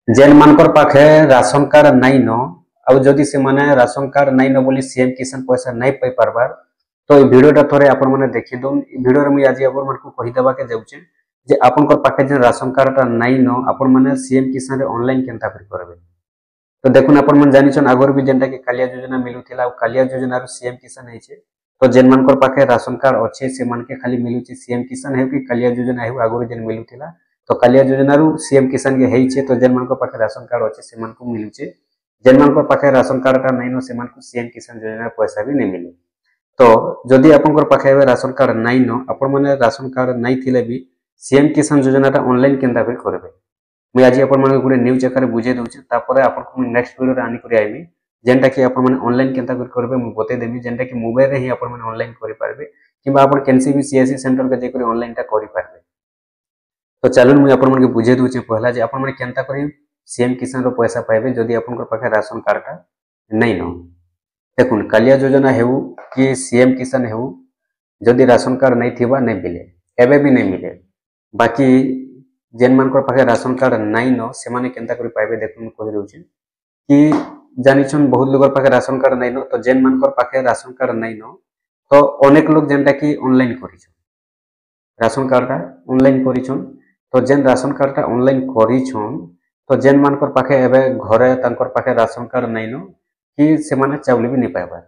जेन मानकर पाखे ration card nine आउ जदि से माने राशन कार्ड नाइन बोली सीएम किसान पैसा नहीं पाई पारबार तो ये वीडियोटा थोड़े आपण मैंने देखी दौन वीडियो रे मुझे आज आपण को कहीदेवा के जाऊे जे आपन पाखे जे राशन कार्डटा नाइन आपण मैंने सीएम किसान ऑनलाइन केनता करबे। तो देखुन आपण मन जानिछन आगर भी जेनटा कि कालिया योजना मिलुथिला और कालिया योजना रो सीएम किसान हेचे तो जेन मानकर पाखे राशन कार्ड अच्छे से मान के खाली मिलुछि सीएम किसान है कि कालिया योजना है आगर जेन मिलुथिला तो कालिया योजना रू सीएम किसान के हेचे तो जेन मानकर पाखे राशन कार्ड अच्छे से मान को मिलुछि जेन मानकर पाखे राशन कार्डटा नाइन से मान को सीएम किसान योजना पैसा भी नहीं मिले। तो जदि आपन पाखे राशन कार्ड नाइन आपण माने राशन कार्ड नहीं थिले भी सीएम किसान योजनाटा ऑनलाइन केनता करबे मुझे आज आपण माने गुडे न्यूज आकार बुझे दउछि तापर आपण को नेक्स्ट वीडियो रे आनी करी आइमी जेनटा कि आपण माने ऑनलाइन केनता करबे मु बते देमी जेनटा कि मोबाइल रे ही आपण माने ऑनलाइन करि पारबे किबा आपण केनसी भी सीएससी सेंटर के जे करी ऑनलाइन टा करि पारबे। तो चलून मुझे आपण माने बुझे दउछि पहला जे आपण माने केनता करी सीएम किसान रो पैसा पाइबे जदि आपण पाखे राशन कार्डटा नहीं न देखुन कालिया योजना हेउ कि सीएम किसान हेउ जदि राशन कार्ड नहीं थिबा नहीं मिले एबे भी नहीं मिले बाकी जेन मानकर पाखे राशन कार्ड नाइन से माने केनता करि पाइबे देखुन कहि दउछि कि जानिछन बहुत लोगर पाखे राशन कार्ड नाइन तो जेन मानकर पाखे राशन कार्ड नाइन तो अनेक लोग जेनटा कि ऑनलाइन करिछन राशन कार्डटा ऑनलाइन करिछन तो जेन राशन कार्डटा ऑनलाइन करिछन तो जेन मानकर पाखे एबे घरे तांकर पाखे राशन कार्ड नाइन कि से माने चाउल भी नहीं पाइबा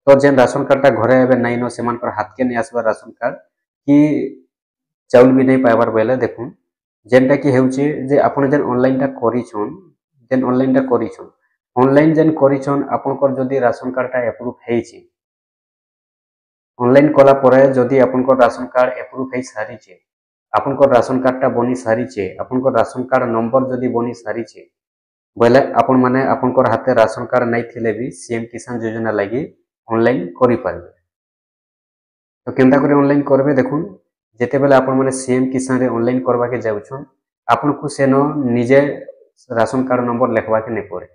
तो जेन राशन कार्डटा घरे एबे नाइन से मानकर हाथ के नहीं आसबा राशन कार्ड कि चाउल भी नहीं पाइबार बेले देखुन जेनटा कि हेउचे जे आपण जेन ऑनलाइन टा करिछन जेन ऑनलाइन टा करिछन ऑनलाइन जेन करिछन आपनकर जदि राशन कार्डटा अप्रूव हेछि ऑनलाइन कला परे जदि आपनकर राशन कार्ड अप्रूव हे सारिछे आपनकर राशन कार्डटा बनी सारिछे आपनकर राशन कार्ड नंबर जदि बनी सारिछे बोले आपण माने आपनकर हाथे राशन कार्ड नहीं थिले भी सीएम किसान योजना लागि ऑनलाइन करि पारबे। तो केनता करे ऑनलाइन करबे देखुन जेते बेले आपण माने सीएम किसान रे ऑनलाइन करबा के जाउछन आपण को सेनो निजे राशन कार्ड नंबर लिखवा के नहीं पड़े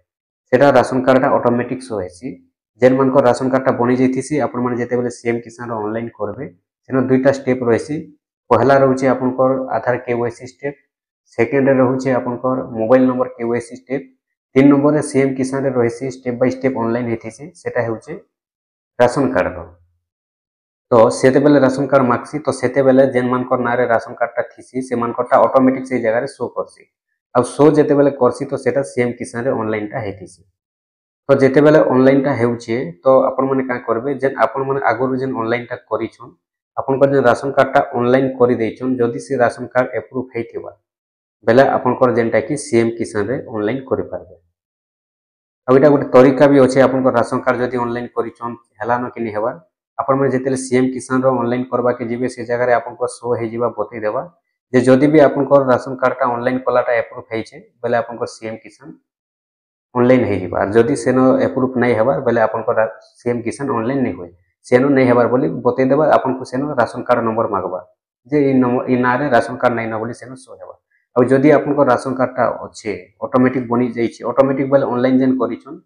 सेटा राशन कार्डटा ऑटोमेटिक शो हेसी जेन मन को राशन कार्डटा बनि जैतिसी आपण माने जेते बेले सीएम किसान रे ऑनलाइन करबे सेनो दुईटा स्टेप रहसी पहला रहउचे आपनकर आधार केवाईसी स्टेप सेकेंड रहउचे आपनकर mobile number KYC step 3 number रे सीएम किसान रे रहसी स्टेप बाय स्टेप ऑनलाइन हेतिसी सेटा हेउचे राशन कार्ड तो सेते बेले राशन कार्ड मागसी तो सेते बेले जेन मानकर नारे राशन कार्डटा थिसी से मानकरटा ऑटोमेटिक से जगह रे शो करसी अब शो जेते बेले करसी तो सेटा सीएम किसान रे ऑनलाइन टा हेतिसी तो जेते बेले ऑनलाइन टा हेउचे तो आपण माने का करबे जेन आपण माने आगरु जेन ऑनलाइन टा करिछन आपण कर जेन राशन कार्डटा ऑनलाइन करि दैछन जदि से राशन कार्ड अप्रूव हेथिबा बेले आपण कर जेनटा कि सीएम किसान रे ऑनलाइन करि पारबे। अब एटा गोटे तरीका भी अच्छे आपण राशन कार्ड जदि ऑनलाइन करिछन हेला न कि नहीं हेबा आपण माने जेतेले सीएम किसान रो ऑनलाइन करबा के जिबे से जगह रे आपण को शो हे जिबा बतै देबा जे जदि भी आपण को राशन कार्डटा ऑनलाइन कलाटा अप्रूव हेछे बेले आपण को सीएम किसान ऑनलाइन हे जिबा जदि सेनो अप्रूव नहीं हेबार बेले आपण को सीएम किसान ऑनलाइन नहीं होय सेनो नहीं हेबार बोली बतै देबा आपण को सेनो राशन कार्ड नंबर मागबा जे इ नंबर इ नारे राशन कार्ड नहीं न बोली सेनो शो हेबा अब जदि आपण को राशन कार्डटा अच्छे ऑटोमेटिक बनि जाइछे ऑटोमेटिक बेले ऑनलाइन जेन करिछन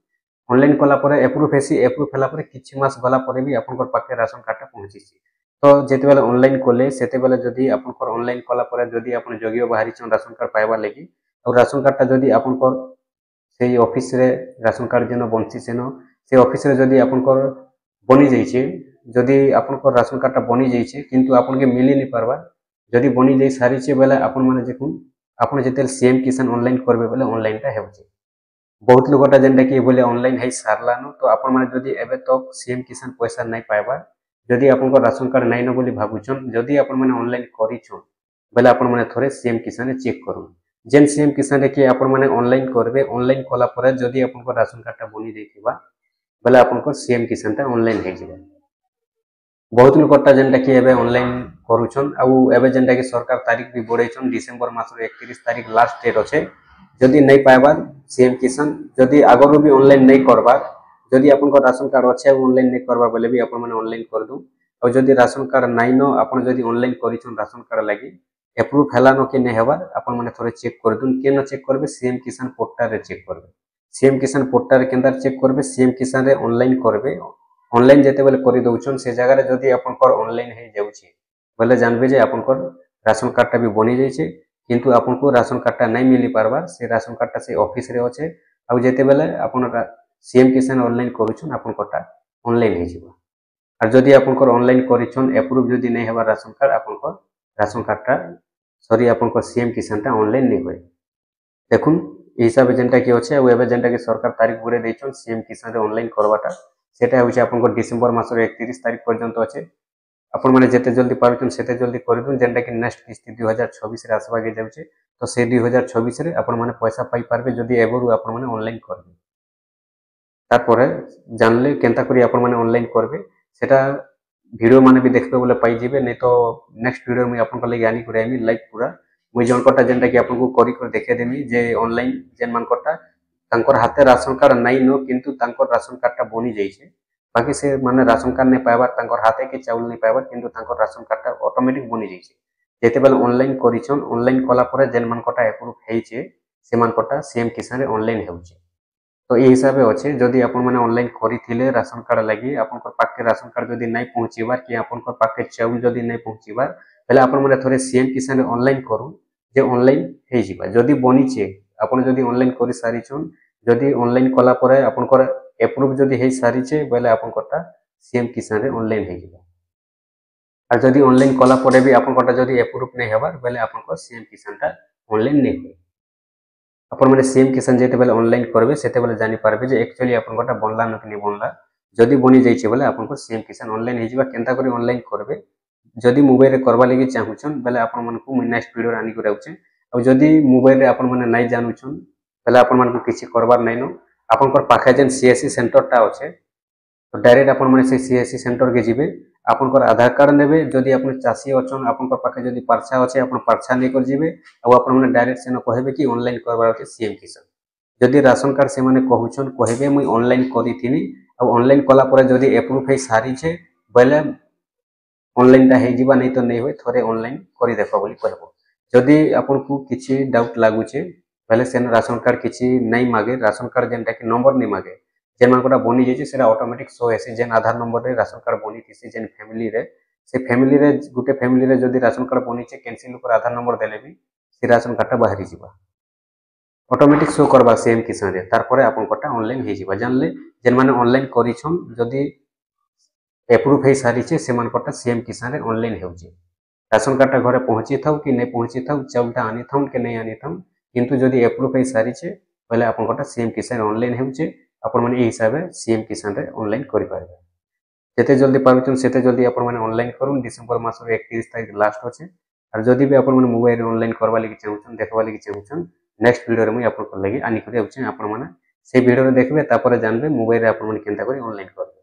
ऑनलाइन कला परे अप्रूव हेसी अप्रूव होला परे किछि मास गला परे भी आपनकर पाखे राशन कार्डटा पहुंचीसी तो जेते बेले ऑनलाइन कोले सेते बेले जदि आपनकर ऑनलाइन कला परे जदि आपण जोग्य बाहरी छन राशन कार्ड पाइबा लागि और राशन कार्डटा जदि आपनकर सेही ऑफिस रे राशन कार्ड जेनो बनसी सेनो से ऑफिस रे जदि आपनकर बनि जाइछे जदि आपनकर राशन कार्डटा बनि जाइछे किंतु आपन के मिली नहीं पारबा जदि बनि जाई सारिछे बेले आपन माने देखुन आपण जेते सीएम किसान ऑनलाइन करबे बेले ऑनलाइन टा हेउचे बहुत लोगटा जेनटा कि बोले ऑनलाइन है सारलानो तो आपण माने जदि एबे तक सीएम किसान पैसा नहीं पाइबा जदि आपन राशन कार्ड नहीं न बोली भाबुछन जदि आपण माने ऑनलाइन करिछन बेले आपण माने थोरे सीएम किसान रे चेक करू जेन सीएम किसान रे कि आपण माने ऑनलाइन करबे ऑनलाइन कला परे जदि आपण राशन कार्डटा बनि दैथिबा बेले आपण सीएम किसान ता ऑनलाइन हे जिबा बहुत लोगटा जेनटा कि एबे ऑनलाइन करूछन आ एबे जेनटा कि सरकार तारीख भी बढ़ैछन डिसेंबर मास रे 31 तारीख लास्ट डेट अछि जदि नहीं पाइबार सीएम किसान जदि आगरो भी ऑनलाइन नहीं करबार जदि आपन राशन कार्ड अच्छे ऑनलाइन नहीं करबा बेले भी आपण माने ऑनलाइन कर दू और जदि राशन कार्ड नहीं न आपण जदि ऑनलाइन करिछन राशन कार्ड लागि अप्रूव हैला न कि नहीं हेबार आपण माने थोड़े चेक कर दून के न चेक करबे सीएम किसान पोर्टल रे चेक करबे सीएम किसान पोर्टल रे केंदर चेक करबे सीएम किसान रे ऑनलाइन करबे ऑनलाइन जेते बेले करि दउछन से जगह रे जदि आपण ऑनलाइन हे जाउछि बेले जानबे जे आपण राशन कार्डटा भी बनि जाइछे किंतु आपन को राशन कार्डटा नहीं मिली पारबार से राशन कार्डटा से ऑफिस रे अच्छे आउ जेते बेले आपन सीएम किसान ऑनलाइन करूछन आपन कोटा ऑनलाइन हे जिवो और जदि आपन को ऑनलाइन करिछन अप्रूव जदि नहीं हेबा राशन कार्ड आपन को राशन कार्डटा सॉरी आपन को सीएम किसानटा ऑनलाइन नहीं होय देखुन ए हिसाब जेनटा कि अच्छे आ एबे जेनटा कि सरकार तारीख गुड़े देछन सीएम किसान रे ऑनलाइन करवाटा सेटा होचे आपन को डिसेंबर मास रे 31 तारीख पर्यंत अच्छे आपण माने जेते जल्दी पारुछन सेते जल्दी करदुन जेनटा कि नेक्स्ट किस्ती 2026 रे आसबा के जाउचे तो से 2026 रे आपण माने पैसा पाई पारबे जदि एबरु आपण माने ऑनलाइन करबे तारपरे जानले केनता करी आपण माने ऑनलाइन करबे सेटा वीडियो माने भी देखबे बोले पाई जिबे नै तो नेक्स्ट वीडियो में आपण को लागि आनी कराइमी लाइव पूरा मुई जन कोटा जेनटा कि आपण को करी कर देखे देमी जे ऑनलाइन जेन मान कोटा तांकर हाते राशन कार्ड नाइ नो किंतु तांकर राशन कार्डटा बनि जाइछे बाकी से माने राशन कार्ड नहीं पाइबार तांकर हाथे के चाउल नहीं पाइबार किंतु तांकर राशन कार्डटा ऑटोमेटिक बनि जाइछे जेते बेल ऑनलाइन करिछन ऑनलाइन कला परे जेन मान कोटा अप्रूव हेइछे से मान कोटा सीएम किसान रे ऑनलाइन हेउछे तो ए हिसाब से अच्छे जदि आपण माने ऑनलाइन करिथिले राशन कार्ड लागि आपण को पाके राशन कार्ड जदि नहीं पहुंचीबार कि आपण को पाके चाउल जदि नहीं पहुंचीबार पहले आपण माने थोरे सीएम किसान रे ऑनलाइन करू जे ऑनलाइन हे जिबा जदि बनिछे आपण जदि ऑनलाइन करि सारिछन जदि ऑनलाइन कला परे आपण को अप्रूव जदि हे सारिछे बेले आपण कोटा सीएम किसान रे ऑनलाइन हे जिबा और जदि ऑनलाइन कला परे भी आपण कोटा जदि अप्रूव नहीं हेबार बेले आपण को सीएम किसानटा ऑनलाइन नहीं होय आपण माने सीएम किसान जेते बेले ऑनलाइन करबे सेते बेले जानि पारबे जे एक्चुअली आपण कोटा बनला न कि बनला जदि बनि जाइछे बेले आपण को सीएम किसान ऑनलाइन हे जिबा केनता करी ऑनलाइन करबे जदि मोबाइल रे करबा लागि चाहुछन बेले आपण मन को नेक्स्ट वीडियो आनी कराउछे और जदि मोबाइल रे आपण माने नाही जानुछन बेले आपण मन को किछि करबार नाही न आपण को पाखे जेन सीएससी सेंटर टा अछि तो डायरेक्ट आपण माने से सीएससी सेंटर के जिबे आपण को आधार कार्ड नेबे जदि आपण चासी अछन आपण को पाखे जदि परछा अछि आपण परछा नै कर जिबे और आपण माने डायरेक्ट सेन कहबे कि ऑनलाइन करबार अछि सीएम किसान जदि राशन कार्ड से माने कहउछन कहबे मुई ऑनलाइन करिथिनी और ऑनलाइन कला परे जदि अप्रूव हे सारी छे बेले ऑनलाइन ता हे जिबा नै तो नै होय थोरे ऑनलाइन करि देखो बोली कहबो जदि आपण को किछि डाउट लागु छे पहले सेन राशन कार्ड किछि नै मागे राशन कार्ड जेनटा कि नंबर नै मागे जेन मान कोटा बनि जाइछे सेरा ऑटोमेटिक शो हेसे जेन आधार नंबर रे राशन कार्ड बनि थिसे जेन फैमिली रे गुटे फैमिली रे जदि राशन कार्ड बनि छे कैंसिल ऊपर आधार नंबर देले भी से राशन कार्डटा बाहरी जिबा ऑटोमेटिक शो करबा सीएम किसान रे तार परे आपण कोटा ऑनलाइन हे जिबा जानले जेन माने ऑनलाइन करिछन जदि अप्रूव हे सारी छे से मान कोटा सीएम किसान रे ऑनलाइन हेउछे राशन कार्डटा घरे पहुंची थाउ कि नै पहुंची थाउ चाउलटा आनी थाउ कि नै आनी थाउ किंतु जदि अप्रूव हे सारी छे पहले आपण कोटा सीएम किसान ऑनलाइन हेउछे आपण माने ए हिसाब रे सीएम किसान रे ऑनलाइन करि पारबे जेते जल्दी पारुछन सेते जल्दी आपण माने ऑनलाइन करूम डिसेंबर मास रे 31 तारिख लास्ट अछि और जदि भी आपण माने मोबाइल रे ऑनलाइन करबा लागि चाहुछन देखबा लागि चाहुछन नेक्स्ट वीडियो रे मुई आपण को लागि आनी करि आउछन आपण माने से वीडियो रे देखबे तापर जानबे मोबाइल रे आपण माने केनता करी ऑनलाइन करबे।